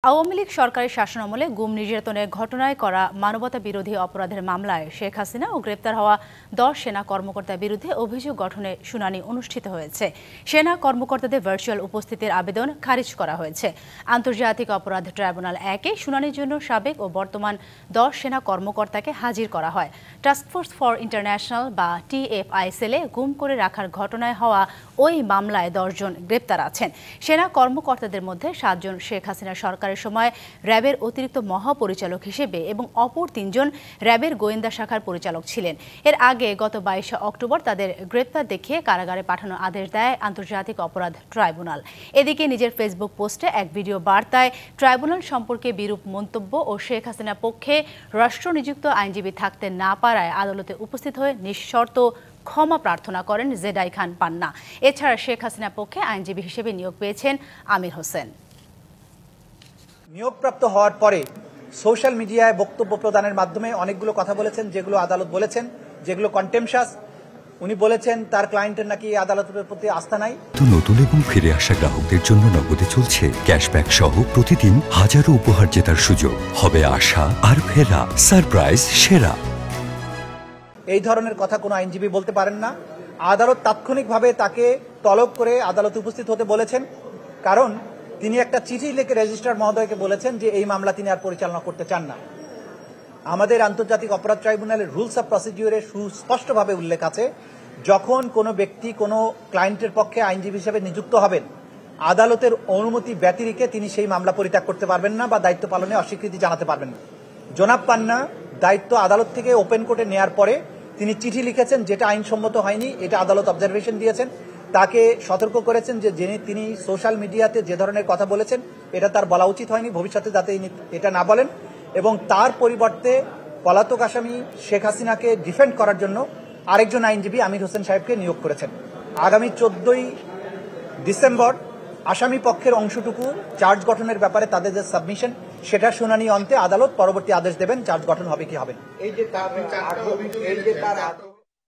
আওয়ামী লীগ সরকারের শাসনামলে গুম নির্যাতনের ঘটনায় করা মানবতা বিরোধী অপরাধের মামলায় শেখ হাসিনা ও গ্রেপ্তার হওয়া 10 সেনা কর্মকর্তার বিরুদ্ধে অভিযোগ গঠনের শুনানি অনুষ্ঠিত হয়েছে। সেনা কর্মকর্তাদের ভার্চুয়াল উপস্থিতির আবেদন খারিজ করা হয়েছে। আন্তর্জাতিক অপরাধ ট্রাইব্যুনাল 1-এ শুনানির জন্য সাবেক ও বর্তমান 10 সেনা কর্মকর্তাকে হাজির করা হয়। টাস্কফোর্স ফর ইন্টারন্যাশনাল বা TFI সেলে গুম করে রাখার ঘটনায় হওয়া ওই মামলায় 10 জন গ্রেপ্তার আছেন। সেনা কর্মকর্তাদের মধ্যে 7 জন শেখ হাসিনা সরকারের সময় র্যাবের অতিরিক্ত মহাপরিচালক হিসেবে এবং অপর 3 জন র্যাবের গোয়েন্দা শাখার পরিচালক ছিলেন। এর আগে গত 22 অক্টোবর তাদের গ্রেপ্তার দেখিয়ে কারাগারে পাঠানোর আদেশ দেয় আন্তর্জাতিক অপরাধ ট্রাইব্যুনাল। এদিকে নিজের ফেসবুক পোস্টে এক ভিডিও বার্তায় ট্রাইব্যুনাল সম্পর্কে বিরূপ মন্তব্য ও শেখ হাসিনার পক্ষে রাষ্ট্রনিযুক্ত আইনজীবী থাকতে না পারায় আদালতে উপস্থিত হয়ে নিঃশর্ত ক্ষমা প্রার্থনা করেন জেডাই খান পান্না। এছাড়া শেখ হাসিনার পক্ষে আইনজীবী হিসেবে নিয়োগ পেয়েছেন আমির হোসেন। নিয়োগপ্রাপ্ত হওয়ার পরে সোশ্যাল মিডিয়ায় বক্তব্য প্রদানের মাধ্যমে অনেকগুলো কথা বলেছেন, যেগুলো আদালত বলেছেন, যেগুলো কন্টেম্পশাস। উনি বলেছেন তার ক্লায়েন্টের নাকি আদালতের প্রতি আস্থা নাই। নতুন এবং ফিরে আসা গ্রাহকদের জন্য নগদে চলছে ক্যাশব্যাক সহ প্রতিদিন হাজারো উপহার জেতার সুযোগ। হবে আশা আর ফেরা, সারপ্রাইজ সেরা। এই ধরনের কথা কোনো আইনজীবী বলতে পারেন না। আদালত তাৎক্ষণিকভাবে তাকে তলব করে আদালতে উপস্থিত হতে বলেছেন, কারণ তিনি একটা চিঠি লিখে রেজিস্ট্রার মহোদয়কে বলেছেন যে এই মামলা তিনি আর পরিচালনা করতে চান না। আমাদের আন্তর্জাতিক অপরাধ ট্রাইব্যুনালের রুলস অফ প্রসিডিউরে সুস্পষ্টভাবে উল্লেখ আছে, যখন কোনো ব্যক্তি কোনো ক্লায়েন্টের পক্ষে আইনজীবী হিসেবে নিযুক্ত হবেন, আদালতের অনুমতি ব্যতিরেকে তিনি সেই মামলা পরিত্যাগ করতে পারবেন না বা দায়িত্ব পালনে অস্বীকৃতি জানাতে পারবেন না। জনাব পান্না দায়িত্ব আদালত থেকে ওপেন কোর্টে নেয়ার পরে তিনি চিঠি লিখেছেন, যেটা আইনসম্মত হয়নি, এটা আদালত অবজারভেশন দিয়েছেন। তাকে সতর্ক করেছেন যে তিনি সোশ্যাল মিডিয়াতে যে ধরনের কথা বলেছেন এটা তার বলা উচিত হয়নি, ভবিষ্যতে যাতে এটা না বলেন, এবং তার পরিবর্তে পলাতক আসামি শেখ হাসিনাকে ডিফেন্ড করার জন্য আরেকজন আইনজীবী আমির হোসেন সাহেবকে নিয়োগ করেছেন। আগামী 14 ডিসেম্বর আসামি পক্ষের অংশটুকু চার্জ গঠনের ব্যাপারে তাদের যে সাবমিশন, সেটা শুনানি অন্তে আদালত পরবর্তী আদেশ দেবেন চার্জ গঠন হবে কি হবে না।